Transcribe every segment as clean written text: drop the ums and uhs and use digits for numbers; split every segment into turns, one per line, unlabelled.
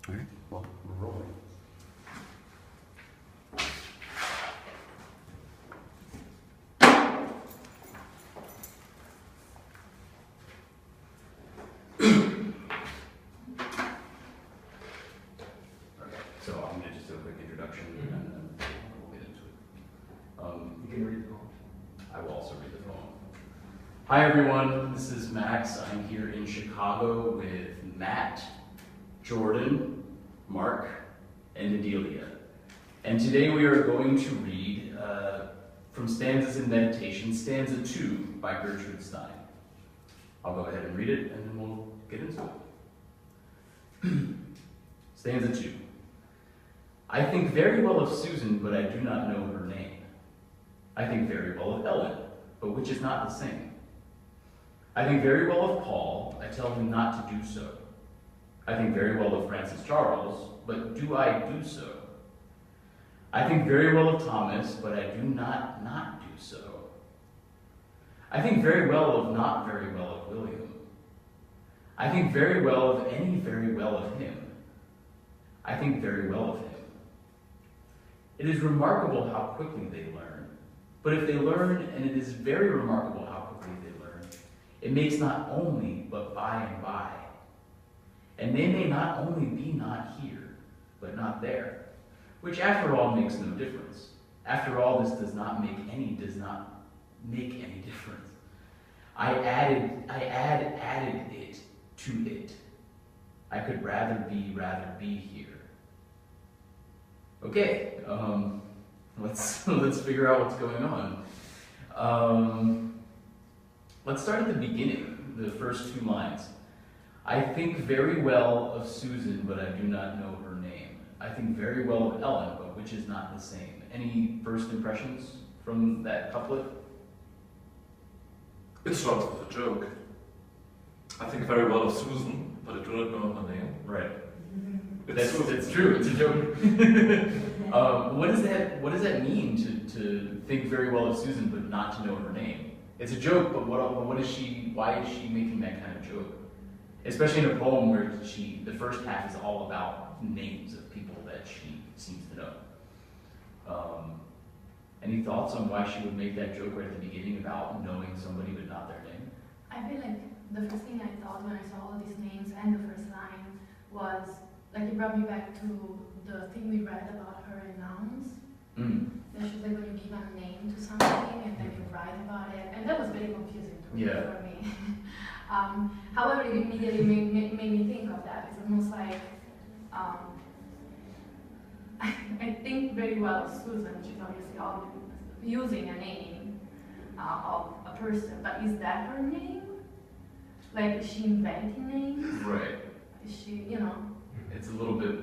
All right, well, we're rolling. So I'm going to just do a quick introduction and then we'll get into it.
You can read the poem.
I will also read the poem. Hi everyone, this is Max. I'm here in Chicago with Matt, Jordan, Mark, and Adelia. And today we are going to read from Stanzas in Meditation, Stanza 2 by Gertrude Stein. I'll go ahead and read it and then we'll get into it. Stanza 2. I think very well of Susan, but I do not know her name. I think very well of Ellen, but which is not the same. I think very well of Paul, I tell him not to do so. I think very well of Francis Charles, but do I do so? I think very well of Thomas, but I do not do so. I think very well of not very well of William. I think very well of any very well of him. I think very well of him. It is remarkable how quickly they learn. But if they learn, and it is very remarkable how quickly they learn, it makes not only, but by and by. And they may not only be not here, but not there, which after all makes no difference. After all, this does not make any difference. I added it to it. I could rather be here. Okay, let's figure out what's going on. Let's start at the beginning, the first 2 lines. I think very well of Susan, but I do not know her name. I think very well of Ellen, but which is not the same. Any first impressions from that couplet?
It's sort of a joke. I think very well of Susan, but I do not know her name.
Right.
It's
true. It's a joke. What does that mean to think very well of Susan but not to know her name? It's a joke, but what is she? Why is she making that kind of joke? Especially in a poem where the first half is all about names of people that she seems to know. Any thoughts on why she would make that joke right at the beginning about knowing somebody but not their name?
I feel like the first thing I thought when I saw all these names and the first line was, like, it brought me back to the thing we read about her in nouns. That she's like when you give a name to something and then you write about it, and that was very confusing for me. However, it immediately made me think of that. It's almost like, I think very well of Susan, she's obviously using a name of a person, but is that her name? Like, is she inventing names?
Right.
Is she, you know?
It's a little bit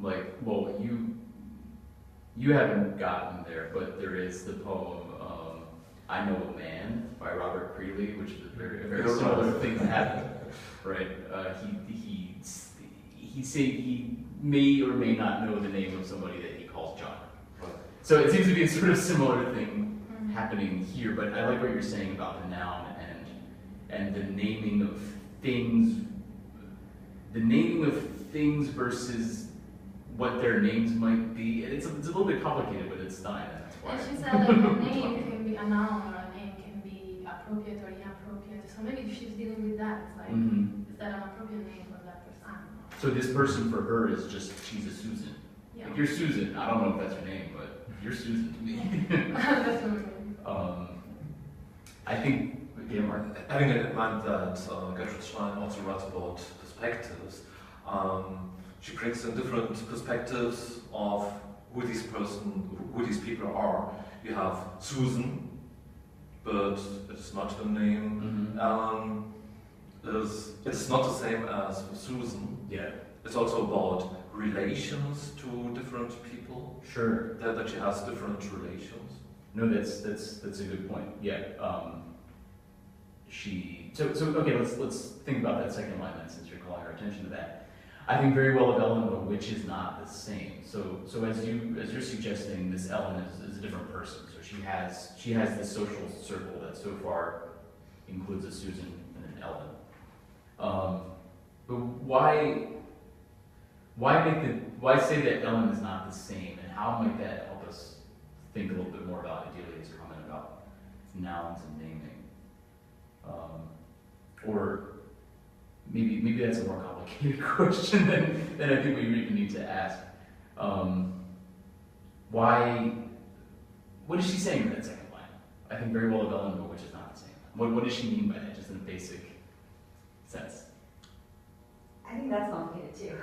like, well, you haven't gotten there, but there is the poem I Know a Man by Robert Creeley, which is a very similar thing that happened. Right? He may or may not know the name of somebody that he calls John. So it seems to be a sort of similar thing happening here, but I like what you're saying about the noun and the naming of things. The naming of things versus what their names might be. It's a little bit complicated, but it's Stein, and that's why.
And she said, like, a name can be a noun or a name can be appropriate or inappropriate. So maybe if she's dealing with that, it's like, is that an appropriate name for that person? I don't know.
So this person for her is just, she's a Susan.
Yeah.
Like, you're Susan. I don't know if that's her name, but you're Susan to me.
That's what I mean.
I think, yeah, Mark.
Having in mind that Gertrude Stein also writes about perspectives, she brings in different perspectives of who these people are. You have Susan, but it's not her name. Ellen it's not the same as Susan.
Yeah.
It's also about relations to different people.
Sure.
That she has different relations.
No, that's a good point. Yeah. Okay. Let's think about that second line then, since you're calling our attention to that. I think very well of Ellen, but which is not the same. So as you're suggesting, this Ellen is a different person. So she has this social circle that so far includes a Susan and an Ellen. But why why say that Ellen is not the same, and how might that help us think a little bit more about Adelia's comment about nouns and naming? Or maybe that's a more complicated question than I think we even need to ask. What is she saying in that second line? I think very well of Ellen, but which is not the same. What does she mean by that, just in a basic sense?
I think that's complicated too.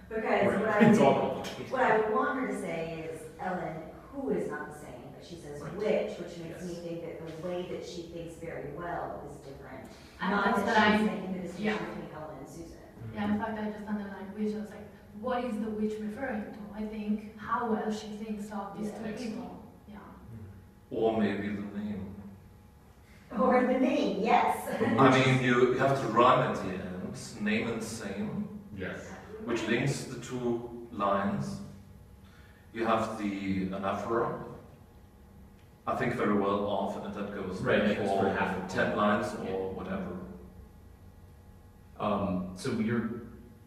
Because
Right. It's all complicated.
what I would want her to say is, Ellen, who is not the same, but she says
Right.
which makes
Yes.
me think that the way that she thinks very well is different.
And
Not
that's
that
what
she's
I,
making the distinction
yeah.
between Ellen and Susan.
yeah, in fact, I just underlined which. I was like, what is the which referring to? I think how well she thinks of these
Yeah.
two people. Yeah.
Or maybe the name.
Or the name, yes.
I mean, you have to rhyme at the end, name and same,
Yes.
which links the two lines. You have the anaphora, I think very well off, and that goes
Right, that goes
for
for half of
10 lines
Yeah.
or whatever.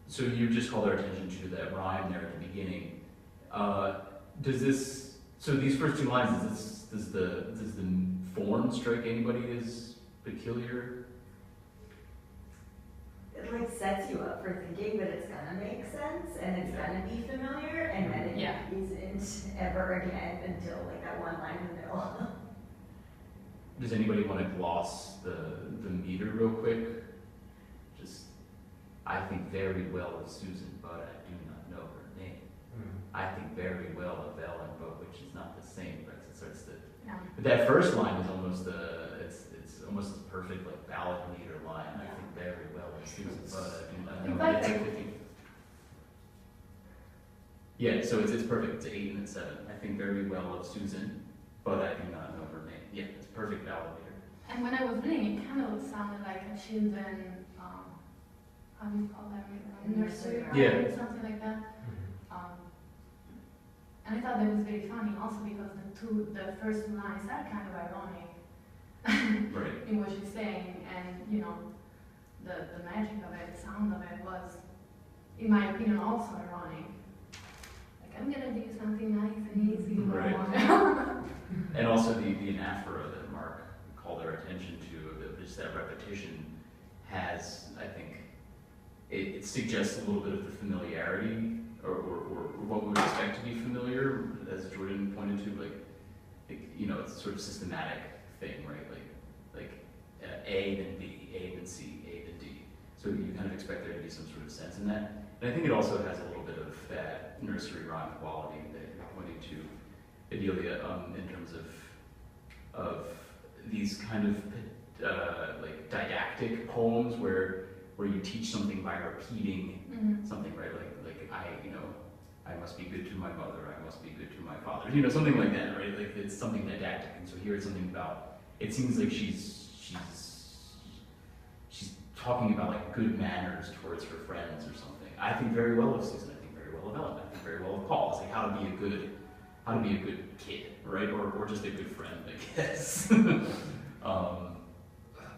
So you just called our attention to that rhyme there at the beginning. So these first two lines, does the form strike anybody as peculiar?
It like sets you up for thinking that it's gonna make sense and it's
Yeah.
gonna be familiar, and then it
Yeah.
isn't ever again until like that one line in the middle.
Does anybody want to gloss the meter real quick? Just, I think very well of Susan, but I do not know her name. I think very well of Ellen, but which is not the same. Right? So it starts to,
Yeah.
but that first line is almost it's almost a perfect like ballad meter line. I
Yeah.
think very well of Susan, but I do not
In
know.
fact,
It's
I-
like 50. Yeah, so it's perfect. It's 8 and it's 7. I think very well of Susan, but I do not know her name. Yeah, it's perfect ballad meter.
And when I was reading, it kind of sounded like a children, how do you call them, nursery rhyme,
Yeah.
something like that. And I thought that was very funny also because the first lines are kind of ironic
Right.
in what she's saying, and you know, the magic of it, the sound of it was, in my opinion, also ironic. Like, I'm gonna do something nice and easy.
Right.
Right.
And also the anaphora that Mark called our attention to, just that repetition has, I think, it suggests a little bit of the familiarity or what we would expect to be familiar, as Jordan pointed to, like you know, it's sort of systematic thing, right? Like A then B, A then C, A then D. So you kind of expect there to be some sort of sense in that. And I think it also has a little bit of that nursery rhyme quality that you're pointing to, Adelia, in terms of these kind of like didactic poems where you teach something by repeating
Mhm.
something, right? Like I must be good to my mother, I must be good to my father, you know, something like that, right? Like it's something didactic. And so here it's something about, it seems like she's talking about like good manners towards her friends or something. I think very well of Susan, I think very well of Ellen, I think very well of Paul. It's like how to be a good kid, right? Or just a good friend, I guess.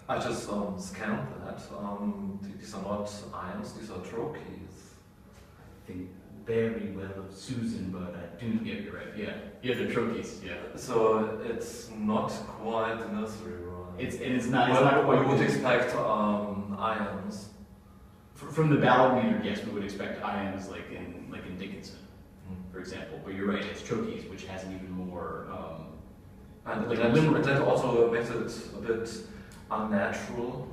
I just scanned that. These are not ions, these are trochees.
I think very well of Susan, but I do, yeah, you're right, yeah. Yeah, the trochees, yeah.
So it's not quite the nursery rhyme.
It's not
Well,
quite.
we would expect ions.
From the ballad meter, yes, we would expect ions like in Dickinson, for example. But you're right, it's trochees, which has an even more
And
like
that also makes it a bit unnatural.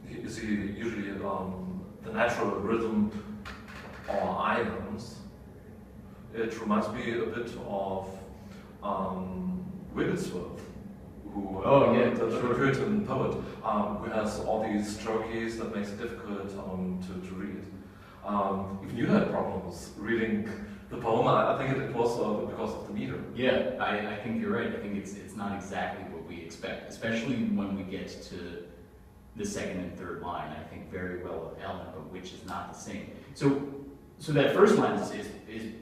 You see, usually the natural rhythm or ions, it reminds me a bit of Wigglesworth, who the Puritan poet, who has all these trochees that makes it difficult to read. Even you had problems reading the poem. I think it was because of the meter.
Yeah, I think you're right. I think it's not exactly what we expect, especially when we get to the second and third line. I think very well of Ellen, but which is not the same. So that first line is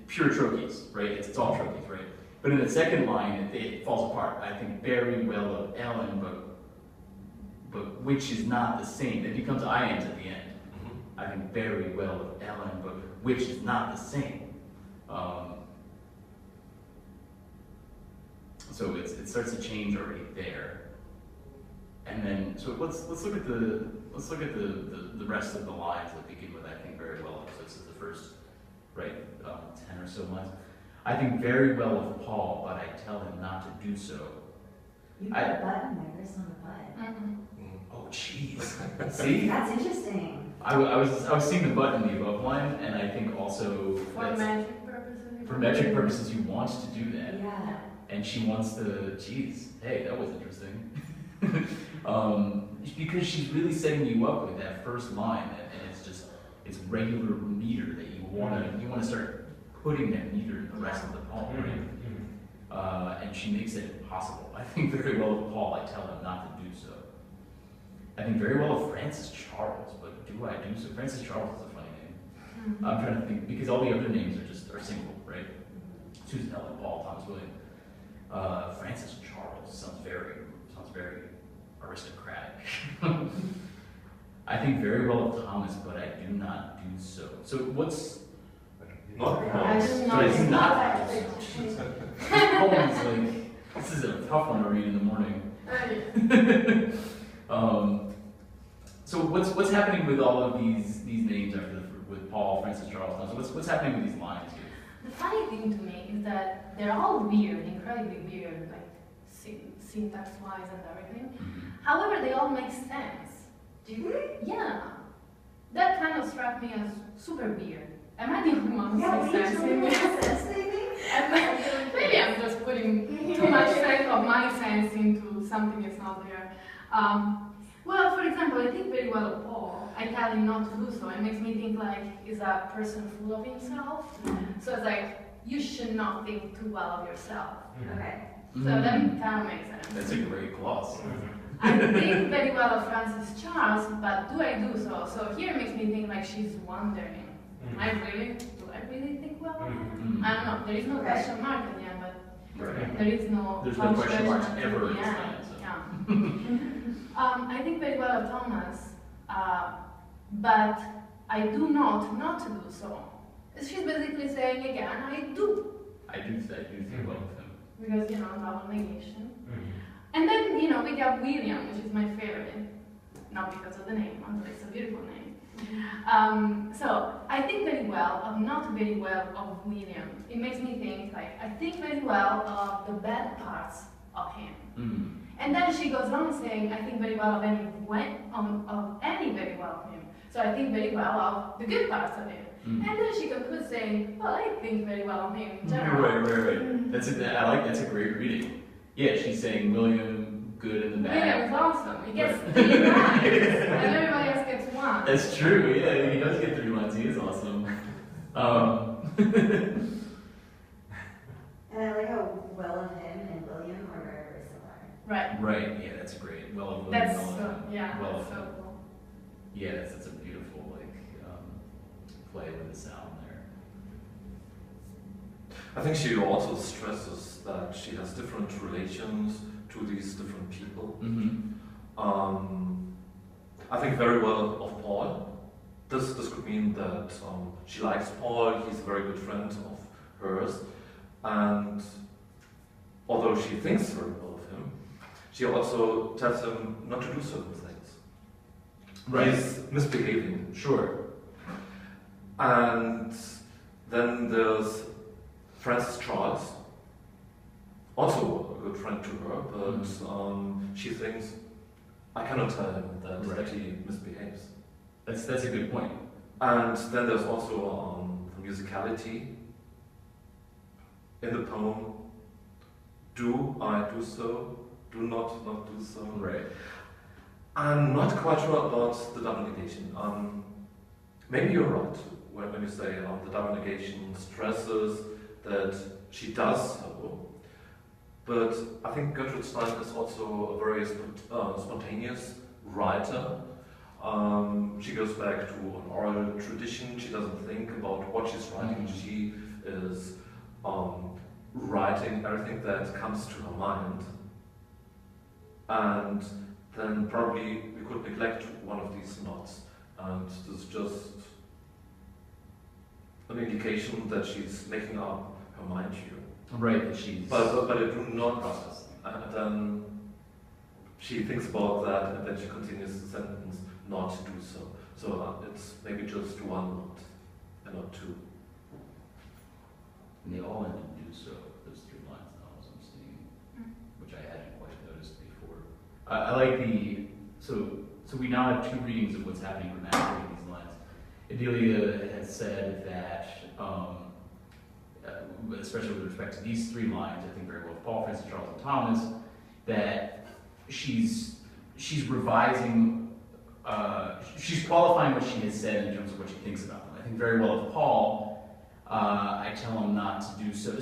pure trochees, right? It's all trochees, right? But in the second line, it falls apart. I think very well of Ellen, but which is not the same. It becomes ions at the end. I think very well of Ellen, but which is not the same. So it starts to change already there. And then, so let's look at the rest of the lines that begin with "I think very well of." So this is the first, right, 10 or so lines. "I think very well of Paul, but I tell him not to do so."
You put a button there, there's not a button.
Oh, jeez. See?
That's interesting.
I was seeing the button in the above line, and I think also
For metric purposes.
for metric purposes, you want to do that.
Yeah.
And she wants to, geez, hey, that was interesting. Because she's really setting you up with that first line, and it's regular meter that you wanna start putting that meter in the rest of the poem, right? And she makes it impossible. I think very well of Paul, I tell him not to do so. I think very well of Francis Charles, but do I do so? Francis Charles is a funny name. I'm trying to think, because all the other names are single, right? Susan, Ellen, Paul, Thomas, William. Francis Charles sounds very aristocratic. I think very well of Thomas, but I do not do so. So what's
Not
I
Thomas.
do
So
not.
it's not.
do
This poem's like, this is a tough one to read in the morning. So what's happening with all of these names with Paul, Francis, Charles, Thomas? What's happening with these lines here?
The funny thing to me is that they're all weird, incredibly weird, like syntax-wise and everything. However, they all make sense.
Do you really?
Yeah. That kind of struck me as super weird. Am I the only one who
Yeah,
makes
we
sense
do
in
make
this?
sense, maybe?
Maybe I'm just putting too much sense of my sense into something that's not there. Well, for example, I think very well of Paul. I tell him not to do so. It makes me think like he's a person full of himself. So it's like, you should not think too well of yourself.
Okay.
So that kind of makes sense.
That's a great gloss.
I think very well of Francis Charles, but do I do so? So here it makes me think like she's wondering. Do I really think well of him? I don't know. There is no question mark at the end, but
Right.
there is no
There's no question marks
punctuation
ever
at
in
the end.
Stanza.
Yeah. I think very well of Thomas, but I do not to do so. She's basically saying again, I do.
I do think well of him.
Because, double negation. And then, we got William, which is my favorite. Not because of the name, although it's a beautiful name. So, I think very well of not very well of William. It makes me think, like, I think very well of the bad parts of him. And then she goes on saying, I think very well of any very well of him. So I think very well of the good parts of him. And then she concludes saying, well, I think very well of him in general.
Right. That's a great reading. Yeah, she's saying William, good and the bad.
William is awesome. He gets 3 lines, and everybody else gets 1.
That's true, yeah, he does get 3 lines, he is awesome.
And I like how well of him and William are very, very similar.
Right.
Yeah, that's great. Well of William,
That's
well of
so,
him.
yeah,
Well
that's
of
so
him.
cool.
Yeah, that's a beautiful play with the sound there.
I think she also stresses that she has different relations to these different people. I think very well of Paul. This could mean that she likes Paul, he's a very good friend of hers, and although she thinks very well of him, she also tells him not to do certain things. He's misbehaving.
Sure.
And then there's Francis Charles, also a good friend to her, but she thinks, I cannot tell him that he misbehaves.
That's a good point.
And then there's also the musicality in the poem. Do I do so? Do not do so?
Right.
I'm not quite sure about the double negation. Maybe you're right when you say the double negation stresses that she does so, but I think Gertrude Stein is also a very spontaneous writer. She goes back to an oral tradition. She doesn't think about what she's writing. She is writing everything that comes to her mind, and then probably we could neglect one of these knots, and this is just indication that she's making up her mind here.
Right, that she's...
But I do not
process.
And then she thinks about that, and then she continues the sentence, not to do so. So it's maybe just one not, and not two.
And they all end in do so, those 3 lines now, as I'm seeing, which I hadn't quite noticed before. I like the... So we now have 2 readings of what's happening grammatically in these lines. Adelia has said that, especially with respect to these 3 lines, I think very well with Paul, Francis, Charles, and Thomas, that she's revising, she's qualifying what she has said in terms of what she thinks about them. I think very well with Paul, I tell him not to do so. You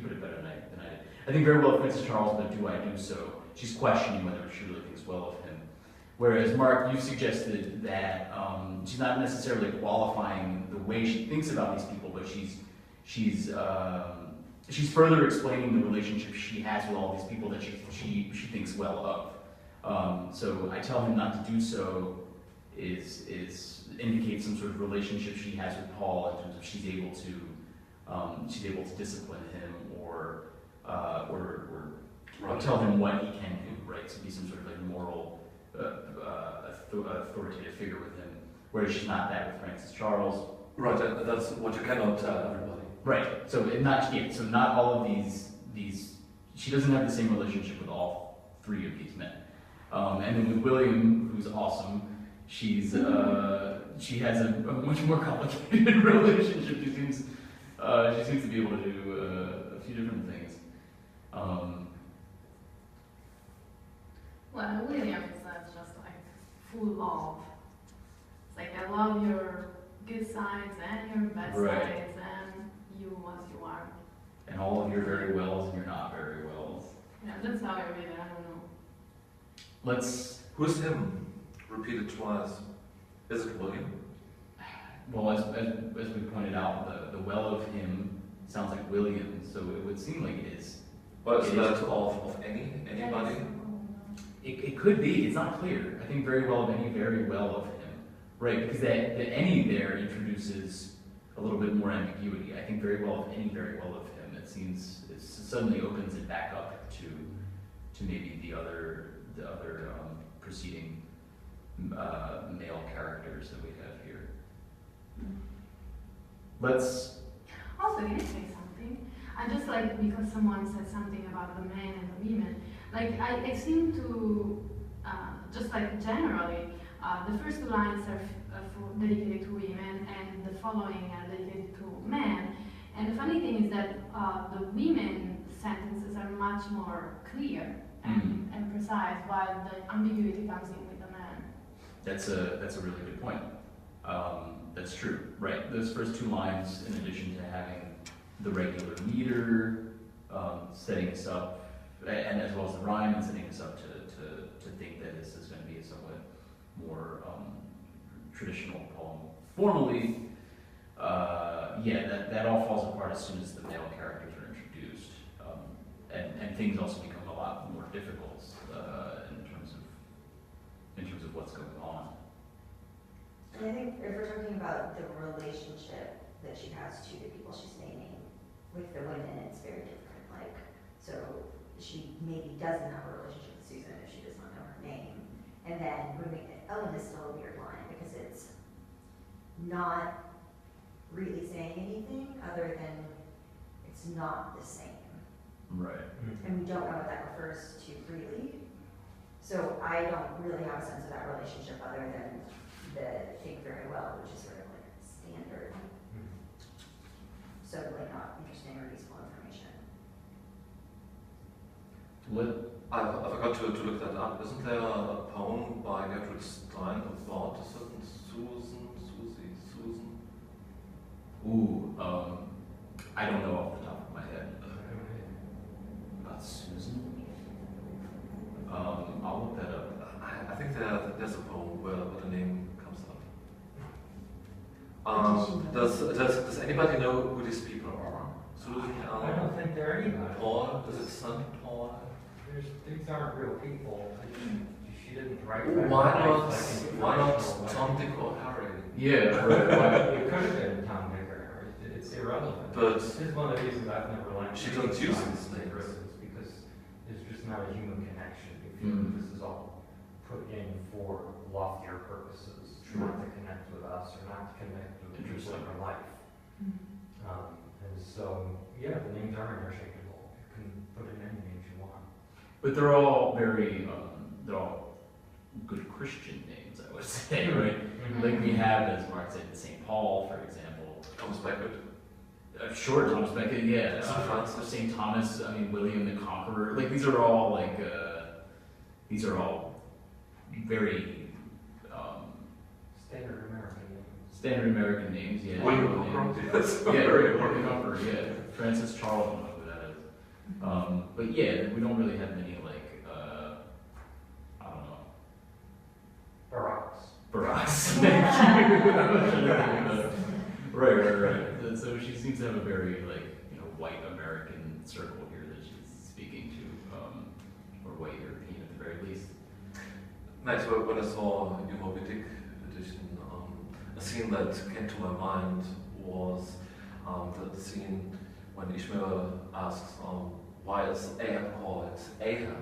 put it better than I did. I think very well with Francis Charles, but do I do so? She's questioning whether she really thinks well of him. Whereas Mark, you suggested that she's not necessarily qualifying the way she thinks about these people, but she's further explaining the relationship she has with all these people that she thinks well of. So I tell him not to do so indicates some sort of relationship she has with Paul in terms of she's able to discipline him or tell him what he can do, right? So be some sort of like moral authoritative figure with him, whereas she's not that with Francis Charles.
Right, and that's what you cannot tell everybody.
Right. So not all of these. She doesn't have the same relationship with all 3 of these men. And then with William, who's awesome, she has a much more complicated relationship. She seems to be able to do a few different things.
Well, William is just like full of. It's like I love your good sides and your bad sides and you as you are.
And all of your very wells and your not very wells.
Yeah, that's how I read it. I don't know.
Who's him? Repeated twice. Is it William?
Well, as we pointed out, the well of him sounds like William, so it would seem like it is.
But is that of anybody?
It could be. It's not clear. I think very well of any, very well of him. Right, because the any there introduces a little bit more ambiguity. I think very well of any, very well of him. It suddenly opens it back up to maybe the other preceding male characters that we have here. Let's.
Also, can I say something? I just like because someone said something about the men and the women. Like I seem to just like generally. The first 2 lines are dedicated to women, and the following are dedicated to men. And the funny thing is that the women sentences are much more clear and precise, while the ambiguity comes in with the men.
That's a really good point. That's true, right? Those first 2 lines, in addition to having the regular meter, setting us up, and as well as the rhyme, and setting us up to think that this is going to be a somewhat more traditional poem. Formally, that all falls apart as soon as the male characters are introduced, and things also become a lot more difficult in terms of what's going on.
And I think if we're talking about the relationship that she has to the people she's naming, with the women, it's very different. Like, so she maybe doesn't have a relationship with Susan if she does not know her name. And then Ellen is still a weird line because it's not really saying anything other than it's not the same.
Right.
And we don't know what that refers to really. So I don't really have a sense of that relationship other than the think very well, which is sort of like standard. So like not interesting or useful information.
I forgot to look that up. Isn't there a poem by Gertrude Stein about a certain Susan?
Ooh, I don't know off the top of my head. About Susan? I'll look that up.
I think there's a poem where the name comes up. Does anybody know who these people are? Susan,
I don't think they're anybody.
Paul? Is it son Paul?
These aren't real people. She didn't write that.
Why not Tom, Dick, or Harry?
Yeah, right.
It could have been Tom, Dick, or Harry. It's irrelevant.
But
This is one of the reasons I've never liked
she doesn't use
Stein's
these things.
verses, because there's just not a human connection. You feel
Mm.
that this is all put in for loftier purposes, not to connect with us or not to connect with the people
Interesting.
in our life. And so, yeah, the names are interchangeable. You can put in any names you want.
But they're all very, they're all good Christian names, I would say, right? Like we have, as Mark said, St. Paul, for example.
Thomas Becket.
Sure, Thomas Becket, yeah.
St. Francis.
St. Thomas, I mean, William the Conqueror. Like these are all like, these are all very
Standard American names.
standard American names, yeah.
William
Names.
Conqueror. Yes,
Yeah,
very
William
important.
the Conqueror, yeah. Francis Charles, I don't know who that is. But yeah, we don't really have many like, I don't know.
Barracks.
Barras. Right. So she seems to have a very like white American circle here that she's speaking to, or white European at the very least.
Nice. When I saw your Moby Dick edition, a scene that came to my mind was the scene when Ishmael asks, "Why is Ahab called Ahab?"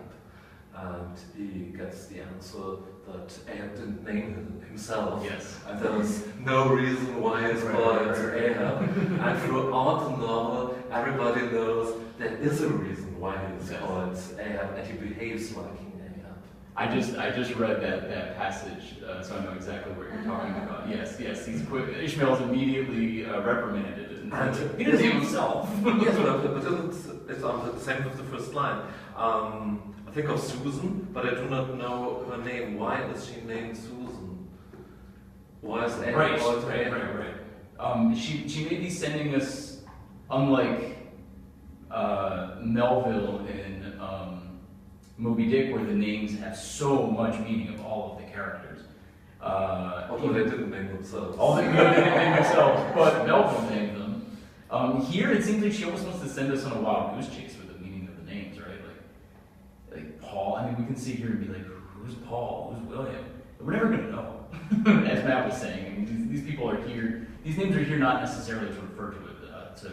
And he gets the answer that Ahab didn't name himself.
Yes.
And there's no reason why it's called Ahab. And throughout the novel, everybody knows there is a reason why it's called Ahab, and he behaves like King Ahab.
I just read that passage, so I know exactly what you're talking about. Yes. He's quick. Ishmael's immediately reprimanded, and he didn't name himself.
Yes, but it's the same with the first line. I think of Susan, but I do not know her name. Why is she named Susan? Why is Ahab called Ahab?
Right. She may be sending us, unlike Melville in Moby Dick, where the names have so much meaning of all of the characters.
Although they didn't name themselves.
All they didn't name themselves, but Melville named them. Here it seems like she almost wants to send us on a wild goose chase with the meaning of the names, right? Like Paul. I mean, we can sit here and be like, who's Paul? Who's William? But we're never going to know. As Matt was saying, I mean, these people are here. These names are here not necessarily to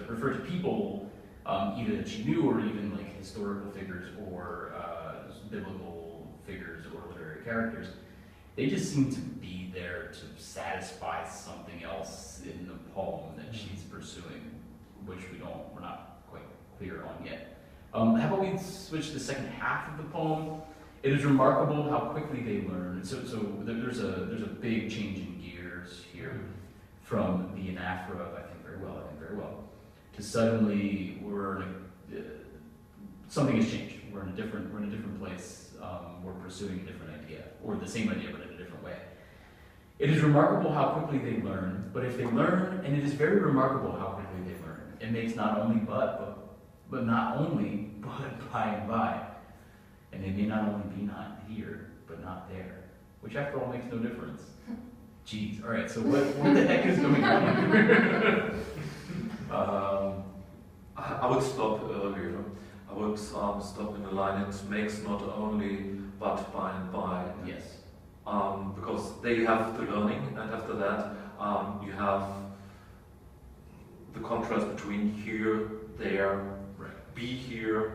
refer to people either that she knew or even like historical figures or biblical figures or literary characters. They just seem to be there to satisfy something else in the poem that she's pursuing, which we're not quite clear on yet. How about we switch to the second half of the poem? It is remarkable how quickly they learn. So there's a big change in gears here from the anaphora, I think very well, to suddenly something has changed. We're in a different place. We're pursuing a different idea, or the same idea but in a different way. It is remarkable how quickly they learn, but if they learn, and it is very remarkable how quickly they learn. It makes not only but by and by. And they may not only be not here, but not there, which after all makes no difference. Jeez, all right, so what the heck is going on here?
I would stop earlier. I would stop in the line, it makes not only but by and by.
Yes.
Because they have the learning, and after that you have the contrast between here, there, be here.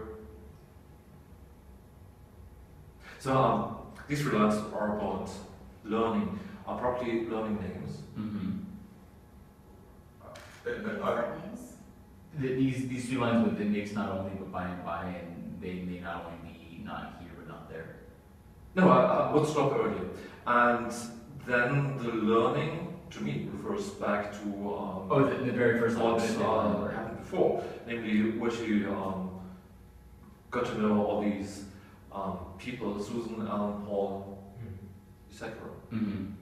So these three lines are about learning, are properly learning names.
Mm-hmm.
Different names.
These two lines with it makes not only but by and by, and they may not only be not here but not there.
No, I would stop earlier. And then the learning, to me, refers back to
The very first line.
what happened before. Namely, what you got to know all these people, Susan, Alan, Paul, etc.
Mm-hmm.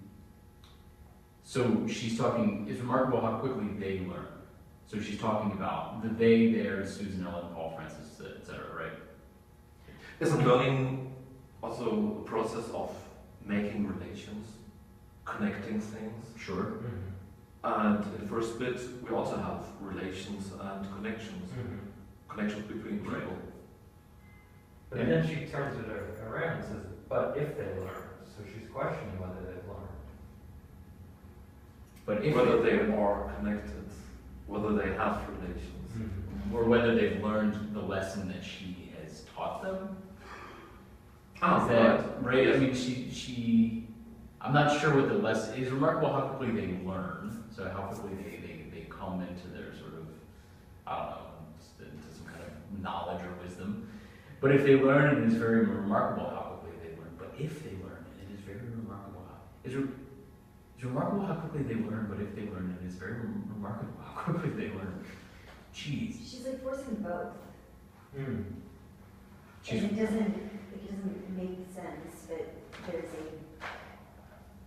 So she's talking, it's remarkable how quickly they learn. So she's talking about the they, there, Susan, Ellen, Paul, Francis, etc., right?
Isn't learning also a process of making relations, connecting things?
Sure.
And in the first bit, we also have relations and connections. Connections between people.
Right.
But then she turns it around and says, but if they learn. So she's questioning whether they've learned.
But if
whether they are connected, whether they have relations.
Mm-hmm.
or whether they've learned the lesson that she has taught them.
Ah,
Is that right? I mean, she. I'm not sure what the lesson is. Remarkable how quickly they learn. So how quickly they come into their sort of, I don't know, into some kind of knowledge or wisdom. But if they learn, it is very remarkable how quickly they learn. But if they learn, it is very remarkable how. It's remarkable how quickly they learn. But if they learn, it is very remarkable how quickly they learn. Jeez.
She's like forcing both.
Mm.
And it doesn't make sense, but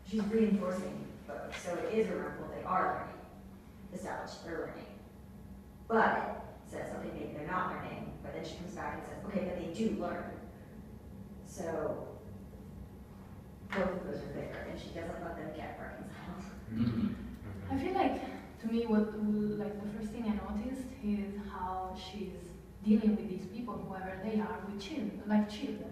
she's reinforcing both. So it is remarkable they are learning, established they're learning. But says, okay, maybe they're not learning, but then she comes back and says, okay, but they do learn. So both of those are there, and she doesn't let them get reconciled.
Mm-hmm.
I feel like, to me, like the first thing I noticed is how she's dealing with these people, whoever they are, with children, like children.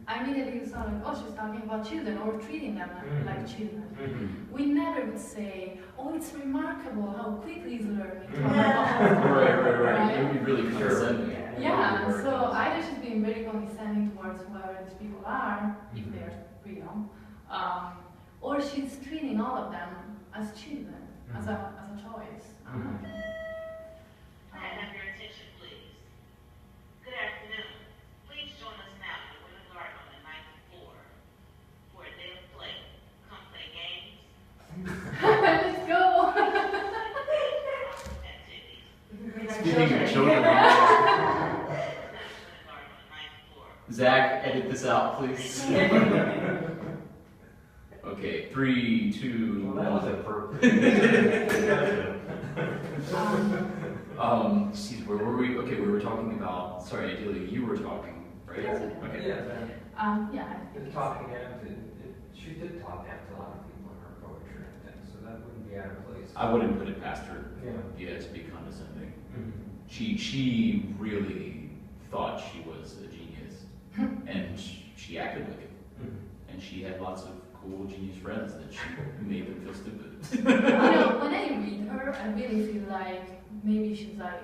I immediately saw like, oh, she's talking about children or treating them like children.
Mm-hmm.
We never would say, oh, it's remarkable how quickly he's learning.
Right. It would be really condescending.
Yeah, so either she's being very condescending towards whoever these people are, if they're real, or she's treating all of them as children, as a choice.
Mhm.
Can I have your attention, please? Good afternoon. Please join us now in the Winter Garden on the 9th floor for a day of play. Come play games,
Let's go!
activities.
Speaking of children,
Winter Garden on the 9th floor.
Zach, edit this out, please. Okay, 3, 2,
Well, that was
1.
a perfect.
Geez, where were we? Okay, we were talking about. Sorry, Adelia, you were talking, right?
Yes, okay.
Okay.
Yeah.
The talking she did talk after a lot of people in her poetry, I think, so that wouldn't be out of place.
I wouldn't put it past her.
Yeah.
To be condescending.
Mm-hmm.
She really thought she was a genius, and she acted like it.
Mm-hmm.
And she had lots of cool genius friends that she made them feel stupid.
When I read her, I really feel like maybe she's like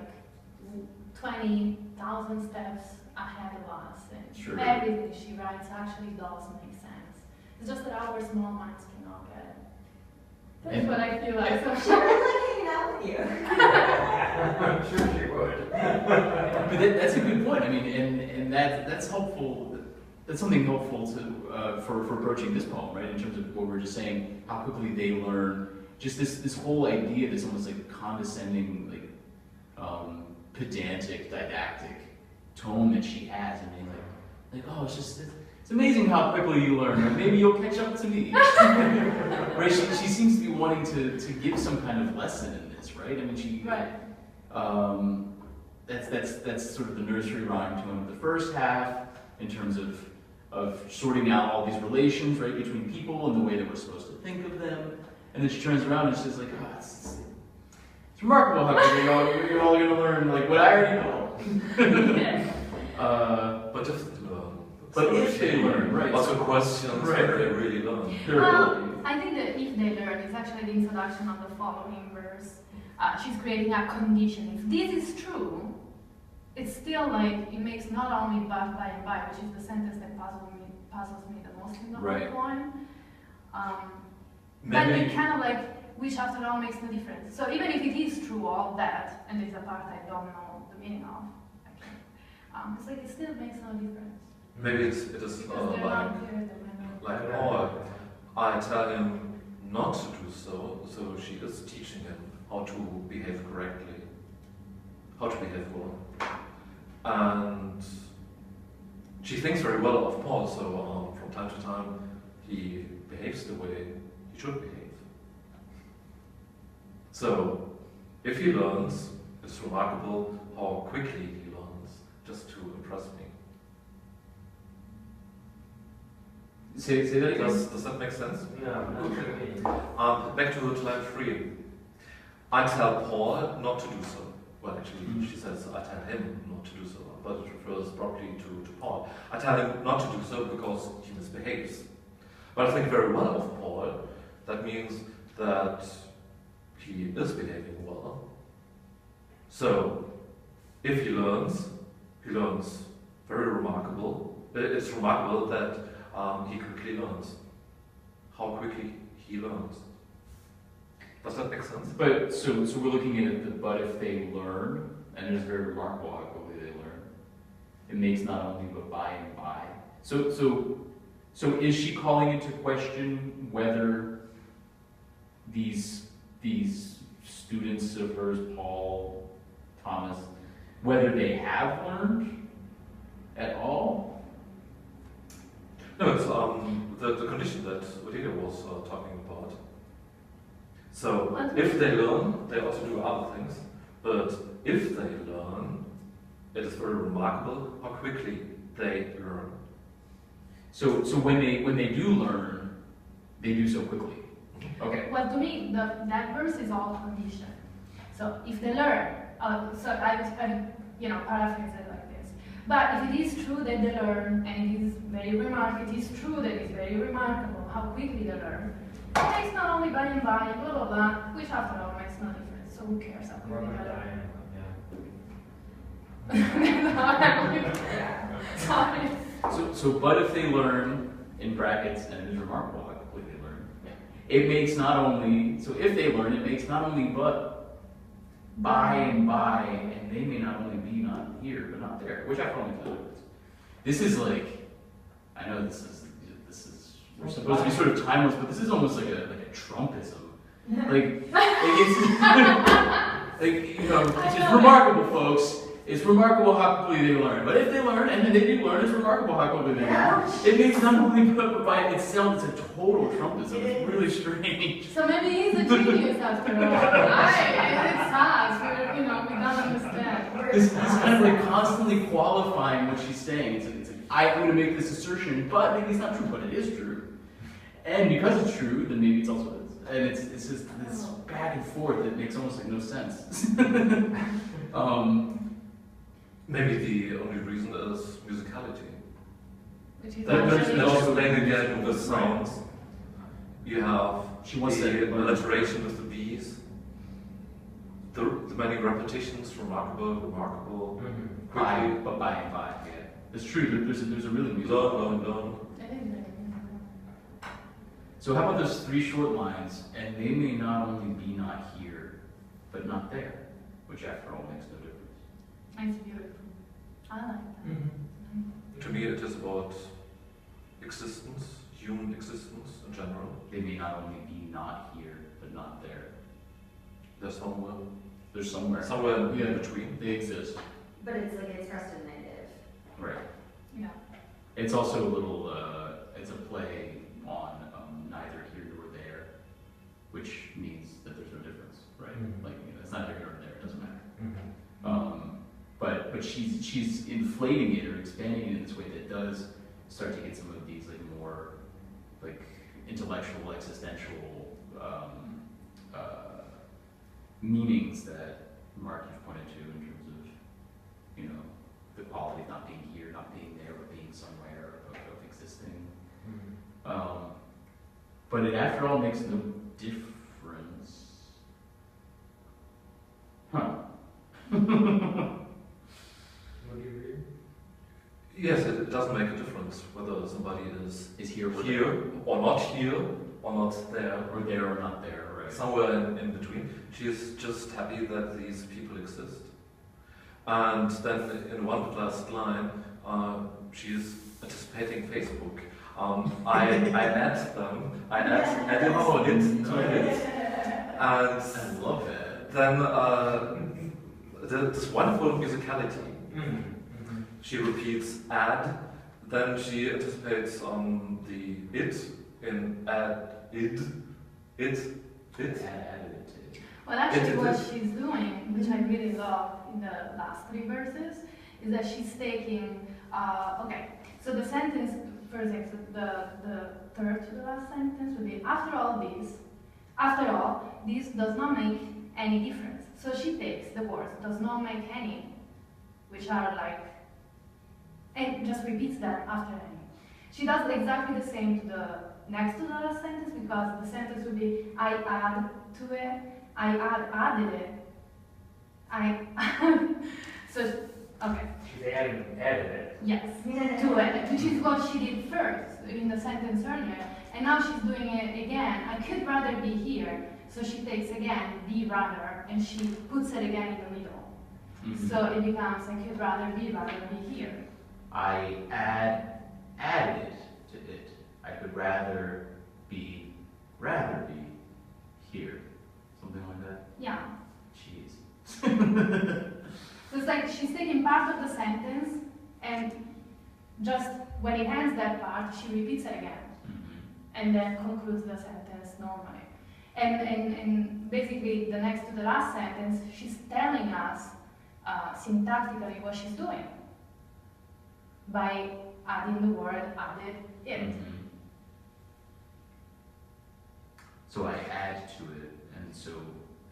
20,000 steps ahead of us, and
Sure.
everything she writes actually does make sense. It's just that our small minds cannot get it. That's
And-
what I feel like.
She would like hanging out with you.
I'm sure she would.
But that's a good point. I mean, and that's helpful. That's something helpful to for approaching this poem, right? In terms of what we're just saying, how quickly they learn. Just this whole idea, this almost like condescending, like pedantic, didactic tone that she has. I mean, like oh, it's amazing how quickly you learn. Like, maybe you'll catch up to me. Right? She seems to be wanting to give some kind of lesson in this, right? I mean, she.
Right.
That's sort of the nursery rhyme tone of the first half in terms of sorting out all these relations, right, between people and the way that we're supposed to think of them. And then she turns around and she's like, oh, it's remarkable how quickly you're all going to learn, like, what I already know.
Yeah.
But if they learn.
But if they learn, right.
Lots of questions,
Right.
but they really learn.
I think that if they learn is actually the introduction of the following verse. She's creating a condition. If this is true, it's still like, it makes not only but by and by, which is the sentence that puzzles me the most in the
Right.
whole poem. But
Maybe-
it kind of like, which after all makes no difference. So even if it is true, all that, and there's a part I don't know the meaning of, it's like it still makes no difference.
Maybe it is
Because they're not clear, they're not-
like Paul. I tell him not to do so, so she is teaching him how to behave correctly, how to behave well. And she thinks very well of Paul, so from time to time he behaves the way he should behave. So if he learns, it's remarkable how quickly he learns, just to impress me.
Say that again.
Does that make sense?
No, not to me.
Back to line 3. I tell Paul not to do so. Well, actually, she says I tell him not to do so, but it refers properly to Paul. I tell him not to do so because he misbehaves. But I think very well of Paul. That means that he is behaving well. So, if he learns very remarkable. It's remarkable that he quickly learns. How quickly he learns. Does that make sense?
But so we're looking at the but if they learn, and it is very remarkable how quickly they learn. It makes not only but by and by. So is she calling into question whether these students of hers, Paul, Thomas, whether they have learned at all?
No, it's the condition that Odile was talking about. So, if they learn, they also do other things. But if they learn, it is very remarkable how quickly they learn.
So when they do learn, they do so quickly. Okay.
Well, to me, that verse is all condition. So if they learn, so I paraphrase it like this. But if it is true that they learn, and it is very remarkable, it is true that it's very remarkable how quickly they learn. It makes not only by and by, blah blah blah, which after all makes no difference. So who cares how quickly they learn? Sorry.
So but if they learn, in brackets, and it is remarkable how quickly they learn, it makes not only, so if they learn, it makes not only but by and by, and they may not only be not here, but not there, which I only feel is. This is like, I know this is, we're supposed to be sort of timeless, but this is almost like a Trumpism. Like it's, it's just remarkable, folks. It's remarkable how quickly they learn. But if they learn, and then they do learn, it's remarkable how quickly they learn. It makes not only but by itself, it's a total Trumpism. It's really strange.
So maybe he's a genius after all. It's sad, we don't understand.
This kind of like constantly qualifying what she's saying. It's like, I'm going to make this assertion, but maybe it's not true, but it is true. And because it's true, then maybe it's also is. And it's just this back and forth that makes almost like no sense.
Maybe the only reason is musicality.
Which is
That
actually
there's also playing again with sounds. You have
She wants
the
that
alliteration with the B's. The many repetitions, remarkable, quickly.
But by and by, yeah. It's true, there's a really music.
Learn.
So how about those three short lines, and they may not only be not here, but not there, which after all makes no difference.
It's beautiful. I like that.
To me, it is about existence, human existence in general.
They may not only be not here, but not there.
There's somewhere.
They're somewhere.
Somewhere
Yeah.
in between.
They exist.
But it's like expressed in negative.
Right.
Yeah.
It's also a little, it's a play on neither here nor there, which means that there's no difference, right?
Mhm.
Like, it's not here nor there, it doesn't matter.
Mm-hmm.
But she's inflating it or expanding it in this way that does start to get some of these like more like intellectual, existential meanings that Mark you've pointed to in terms of, the quality of not being here, not being there, but being somewhere, of existing.
Mm-hmm.
But it after all makes no difference. Huh.
What do you read?
Yes, it doesn't make a difference whether somebody is
Is here or
here or not here or not there.
or there or not there, right?
Somewhere in between. She is just happy that these people exist. And then in one last line, she is anticipating Facebook. I add them. I add it to it. And
I love that.
then this wonderful musicality.
Mm-hmm.
She repeats add, then she anticipates the it in add, it.
Well, actually, what she's doing, which I really love in the last three verses, is that she's taking. Okay, so the sentence, for example, the third to the last sentence would be after all, this does not make any difference. So she takes the words does not make any, which are like, and just repeats them after any. She does exactly the same to next to the last sentence, because the sentence would be I add to it, added it, so, okay,
She's added it.
yes, to it, which is what she did first in the sentence earlier, and now she's doing it again. I could rather be here, so she takes again, be rather, and she puts it again in the middle.
Mhm.
So it becomes, I could rather be here.
I added to it. I could rather be here. Something like that.
Yeah.
Jeez.
So it's like she's taking part of the sentence, and just when it ends that part, she repeats it again, and then concludes the sentence normally. And basically, the next to the last sentence, she's telling us syntactically what she's doing by adding the word added it.
Mhm. So I add to it, and so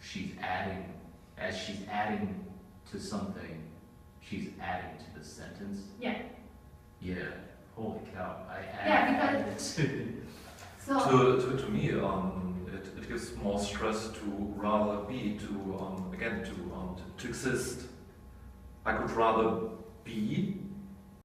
she's adding, as she's adding to something, she's adding to the sentence.
Yeah.
Yeah. Holy cow! I
Yeah,
added to it.
So
To me, it gives more stress to rather be, to exist. I could rather be